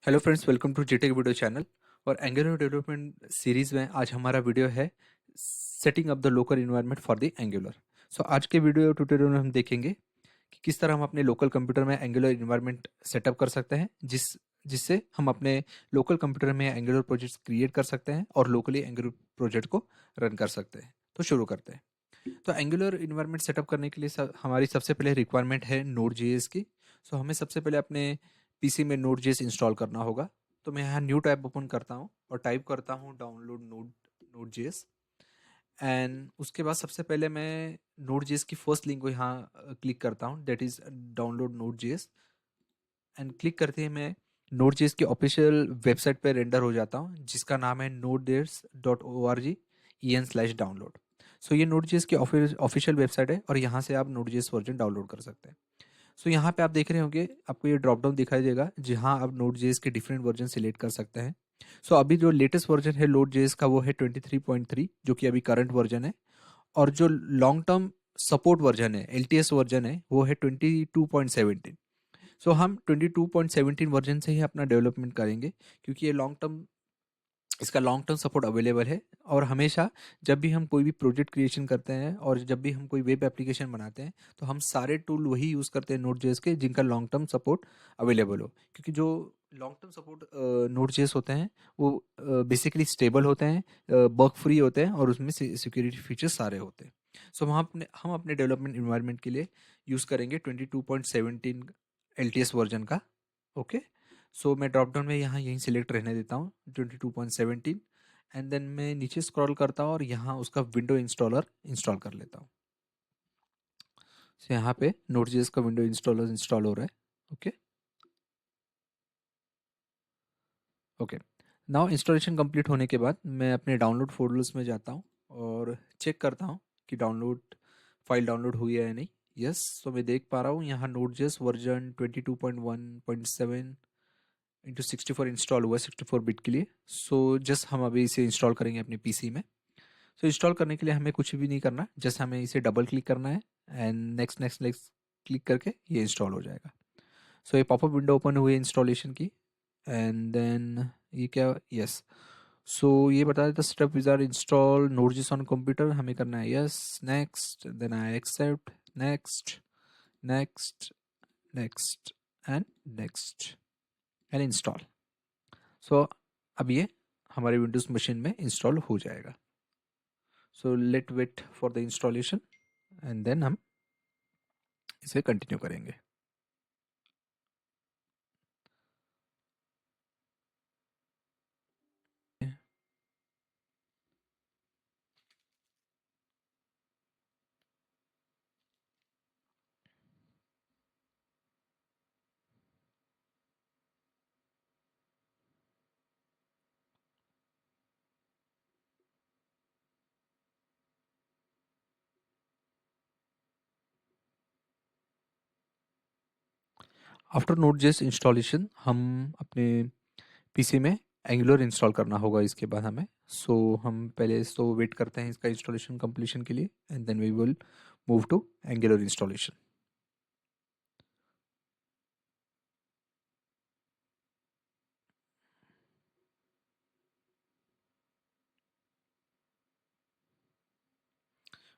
Hello friends, welcome to जीटेक video channel. और Angular development series में आज हमारा वीडियो है setting up the local environment for the Angular. So आज के वीडियो ट्यूटोरियल में हम देखेंगे कि किस तरह हम अपने लोकल कंप्यूटर में एंगुलर इन्वायरमेंट सेटअप कर सकते हैं, जिससे हम अपने लोकल कंप्यूटर में एंगुलर प्रोजेक्ट्स क्रिएट कर सकते हैं और लोकली एंगुलर प्रोजेक्ट को रन कर सकते हैं। तो शुरू करते हैं। तो एंगुलर इन्वायरमेंट सेटअप करने के लिए हमारी सबसे पहले रिक्वायरमेंट है नोड जेएस की। सो हमें सबसे पहले अपने पीसी में नोड जेएस इंस्टॉल करना होगा। तो मैं यहाँ न्यू टैब ओपन करता हूँ और टाइप करता हूँ डाउनलोड नोड जेएस। एंड उसके बाद सबसे पहले मैं नोड जेएस की फर्स्ट लिंक को यहाँ क्लिक करता हूँ, that is download node JS. And click करते ही मैं नोड जेएस की ऑफिशियल वेबसाइट पर रेंडर हो जाता हूँ, जिसका नाम है node.js.org/download। सो ये नोड जेएस की ऑफिशियल वेबसाइट है और यहाँ से आप नोड जेएस वर्जन डाउनलोड कर सकते हैं। सो यहाँ पे आप देख रहे होंगे, आपको ये ड्रॉप डाउन दिखाई देगा जहाँ आप नोड जेएस के डिफरेंट वर्जन सिलेक्ट कर सकते हैं। सो अभी जो लेटेस्ट वर्जन है नोड जेएस का वो है 23.3, जो कि अभी करंट वर्जन है। और जो लॉन्ग टर्म सपोर्ट वर्जन है, एलटीएस वर्जन है, वो है 22.17। सो हम 22.17 वर्जन से ही अपना डेवलपमेंट करेंगे, क्योंकि ये इसका लॉन्ग टर्म सपोर्ट अवेलेबल है। और हमेशा जब भी हम कोई भी प्रोजेक्ट क्रिएशन करते हैं और जब भी हम कोई वेब एप्लीकेशन बनाते हैं, तो हम सारे टूल वही यूज़ करते हैं नोड जेएस के जिनका लॉन्ग टर्म सपोर्ट अवेलेबल हो। क्योंकि जो long term support node JS होते हैं वो बेसिकली स्टेबल होते हैं, बग फ्री होते हैं और उसमें सिक्योरिटी फीचर्स सारे होते हैं। सो हम अपने डेवलपमेंट इन्वायरमेंट के लिए यूज़ करेंगे 22.17 एलटीएस वर्जन का। ओके। सो मैं ड्रॉप डाउन में यहाँ यहीं सिलेक्ट रहने देता हूँ 22.17। एंड देन मैं नीचे स्क्रॉल करता हूँ और यहाँ उसका विंडो इंस्टॉलर इंस्टॉल कर लेता हूँ। यहाँ पे नोड.js का विंडो इंस्टॉलर इंस्टॉल हो रहा है। Okay okay. Now installation complete होने के बाद मैं अपने डाउनलोड फोल्डर्स में जाता हूँ और चेक करता हूँ कि फाइल डाउनलोड हुई है या नहीं। यस, तो मैं देख पा रहा हूँ यहाँ नोड.js वर्जन 22.1.7 इंटू 64 इंस्टॉल हुआ है 64 बिट के लिए। सो जस्ट हम अभी इसे इंस्टॉल करेंगे अपने पीसी में। सो इंस्टॉल करने के लिए हमें कुछ भी नहीं करना, जस्ट हमें इसे डबल क्लिक करना है and next next next click करके ये इंस्टॉल हो जाएगा। सो ये पॉपअप विंडो ओपन हुई है इंस्टॉलेशन की। एंड देन ये क्या, यस। सो ये बता देता स्टेप विज़ार्ड इंस्टॉल नोड.js ऑन कंप्यूटर, हमें करना है yes, next, then I accept, next, next, next and next and install. So अब ये हमारे विंडोज़ मशीन में इंस्टॉल हो जाएगा। So let wait for the installation and then हम इसे कंटिन्यू करेंगे। आफ्टर नोड.js इंस्टॉलेशन हम अपने पीसी में एंगुलर इंस्टॉल करना होगा इसके बाद हमें। सो हम पहले तो वेट करते हैं इसका इंस्टॉलेशन कंप्लीशन के लिए and then we will move to Angular installation.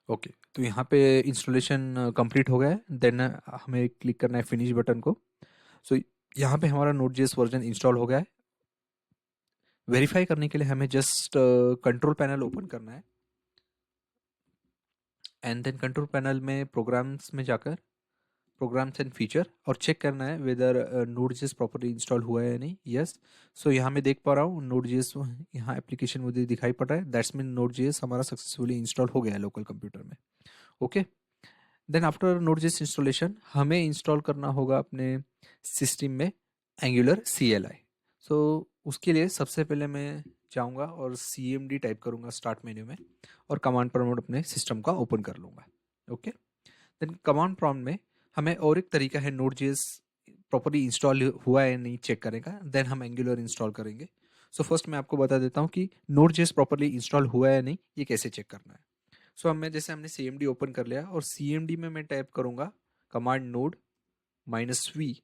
Okay, तो यहाँ पे इंस्टॉलेशन कंप्लीट हो गया है। देन हमें क्लिक करना है फिनिश बटन को। सो यहाँ पे हमारा नोड.js वर्जन इंस्टॉल हो गया है। वेरीफाई करने के लिए हमें जस्ट कंट्रोल पैनल ओपन करना है एंड देन कंट्रोल पैनल में प्रोग्राम्स में जाकर प्रोग्राम्स एंड फीचर और चेक करना है वेदर नोड.js प्रॉपर्ली इंस्टॉल हुआ है या नहीं। यस। सो यहाँ मैं देख पा रहा हूँ नोड.js यहाँ एप्लीकेशन मुझे दिखाई पड़ रहा है, दैट्स मीन नोड.js हमारा सक्सेसफुली इंस्टॉल हो गया है लोकल कंप्यूटर में। Okay. Then after Node js installation हमें इंस्टॉल करना होगा अपने सिस्टम में एंगुलर CLI। सो उसके लिए सबसे पहले मैं जाऊंगा और CMD टाइप करूंगा स्टार्ट मेन्यू में और कमांड प्रॉम्प्ट अपने सिस्टम का ओपन कर लूंगा। ओके। देन कमांड प्रॉम्प्ट में हमें और एक तरीका है नोड.js प्रॉपर्ली इंस्टॉल हुआ है या नहीं चेक करेगा, देन हम एंगुलर इंस्टॉल करेंगे। सो फर्स्ट मैं आपको बता देता हूँ कि नोड.js प्रॉपर्ली इंस्टॉल हुआ है या नहीं ये कैसे चेक करना है। सो अब मैं जैसे हमने CMD ओपन कर लिया और CMD में मैं टाइप करूंगा कमांड नोड -v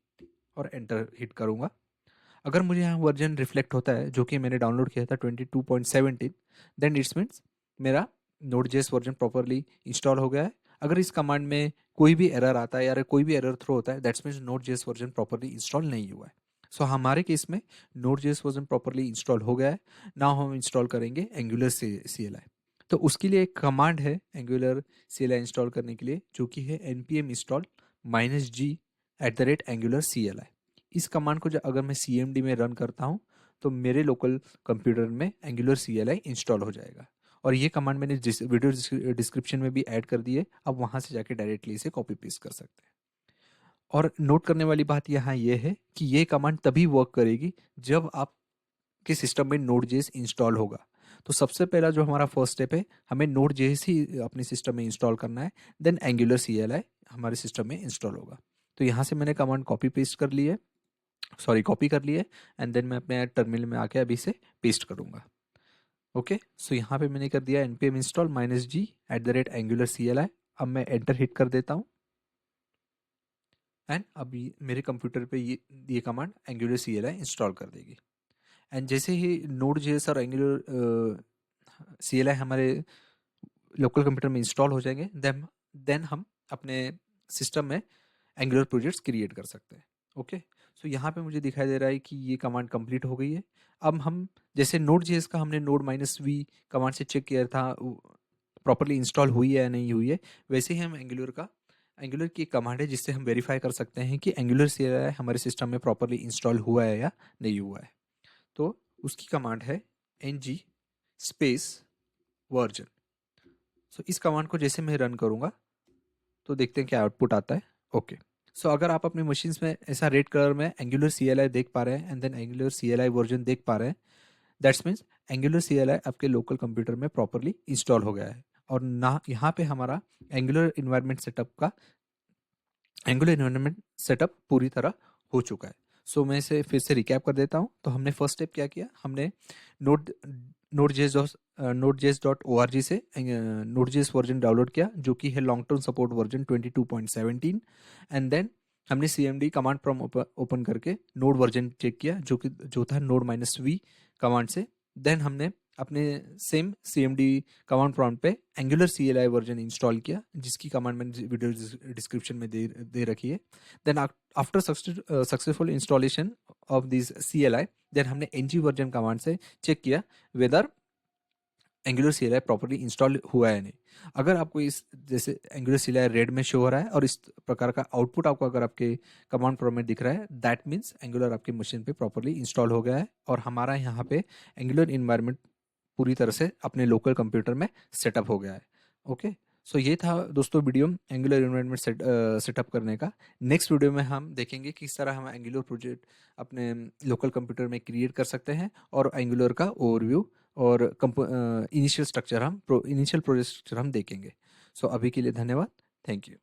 और एंटर हिट करूंगा। अगर मुझे यहाँ वर्जन रिफ्लेक्ट होता है जो कि मैंने डाउनलोड किया था 22.17, देन इट्स मीन्स मेरा Node.js वर्जन प्रॉपरली इंस्टॉल हो गया है। अगर इस कमांड में कोई भी एरर आता है या कोई भी एरर थ्रो होता है, that's means Node.js version properly install नहीं हुआ है। सो हमारे केस में Node.js वर्जन प्रॉपरली इंस्टॉल हो गया है। नाउ हम इंस्टॉल करेंगे एंगुलर CLI। तो उसके लिए एक कमांड है एंगुलर CLI इंस्टॉल करने के लिए, जो कि है npm install -g@angular-cli। इस कमांड को अगर मैं CMD में रन करता हूँ तो मेरे लोकल कंप्यूटर में एंगुलर CLI इंस्टॉल हो जाएगा। और ये कमांड मैंने वीडियो डिस्क्रिप्शन में भी ऐड कर दी है, आप वहाँ से जाके डायरेक्टली इसे कॉपी पेस्ट कर सकते हैं। और नोट करने वाली बात यहाँ ये है कि ये कमांड तभी वर्क करेगी जब आपके सिस्टम में Node.js इंस्टॉल होगा। तो सबसे पहला जो हमारा फर्स्ट स्टेप है, हमें Node.js ही अपने सिस्टम में इंस्टॉल करना है, देन एंगुलर CLI हमारे सिस्टम में इंस्टॉल होगा। तो यहाँ से मैंने कमांड कॉपी पेस्ट कर ली है, कॉपी कर ली है, एंड देन मैं अपने टर्मिनल में आके अभी इसे पेस्ट करूँगा। ओके, सो यहाँ पे मैंने कर दिया npm install -g@angular-cli। अब मैं एंटर हिट कर देता हूँ एंड अभी मेरे कंप्यूटर पे ये कमांड एंगुलर CLI इंस्टॉल कर देगी। एंड जैसे ही Node.js और एंगुलर CLI हमारे लोकल कंप्यूटर में इंस्टॉल हो जाएंगे, देन हम अपने सिस्टम में एंगुलर प्रोजेक्ट्स क्रिएट कर सकते हैं। ओके, सो यहाँ पे मुझे दिखाई दे रहा है कि ये कमांड कंप्लीट हो गई है। अब हम जैसे Node.js का हमने node-v कमांड से चेक किया था प्रॉपरली इंस्टॉल हुई है या नहीं हुई है, वैसे ही हम एंगुलर की कमांड है जिससे हम वेरीफाई कर सकते हैं कि एंगुलर CLI हमारे सिस्टम में प्रॉपरली इंस्टॉल हुआ है या नहीं हुआ है। तो उसकी कमांड है ng स्पेस वर्जन। सो इस कमांड को जैसे मैं रन करूंगा तो देखते हैं क्या आउटपुट आता है। ओके, सो अगर आप अपने मशीन्स में ऐसा रेड कलर में एंगुलर CLI देख पा रहे हैं and then Angular CLI version देख पा रहे हैं, दैट्स मीन्स एंगुलर CLI आपके लोकल कंप्यूटर में प्रॉपरली इंस्टॉल हो गया है। और ना यहाँ पे हमारा एंगुलर इन्वायरमेंट सेटअप पूरी तरह हो चुका है। सो मैं इसे फिर से रिकैप कर देता हूँ। तो हमने फर्स्ट स्टेप क्या किया, हमने node.js.org से Node.js वर्जन डाउनलोड किया जो कि है long term support version 22.17। And then हमने CMD कमांड प्रॉम्प्ट ओपन करके नोड वर्जन चेक किया जो था node-v कमांड से। देन हमने अपने सेम CMD कमांड प्रॉम्प्ट पे एंगुलर CLI वर्जन इंस्टॉल किया, जिसकी कमांड मैंने वीडियो डिस्क्रिप्शन में दे रखी है। Then after successful installation of this CLI, then हमने ng वर्जन कमांड से चेक किया whether Angular CLI properly install हुआ है नहीं। अगर आपको इस जैसे एंगुलर CLI रेड में शो हो रहा है और इस प्रकार का आउटपुट आपको अगर आपके कमांड प्रॉम्प्ट में दिख रहा है, दैट मीन्स एंगुलर आपकी मशीन पे प्रॉपर्ली इंस्टॉल हो गया है और हमारा यहाँ पे एंगुलर इन्वायरमेंट पूरी तरह से अपने लोकल कंप्यूटर में सेटअप हो गया है। ओके, सो ये था दोस्तों वीडियो एंगुलर इन्वायरमेंट सेटअप करने का। नेक्स्ट वीडियो में हम देखेंगे किस तरह हम एंगुलर प्रोजेक्ट अपने लोकल कंप्यूटर में क्रिएट कर सकते हैं और एंगुलर का ओवरव्यू और इनिशियल प्रोजेक्ट स्ट्रक्चर हम देखेंगे। सो अभी के लिए धन्यवाद, थैंक यू।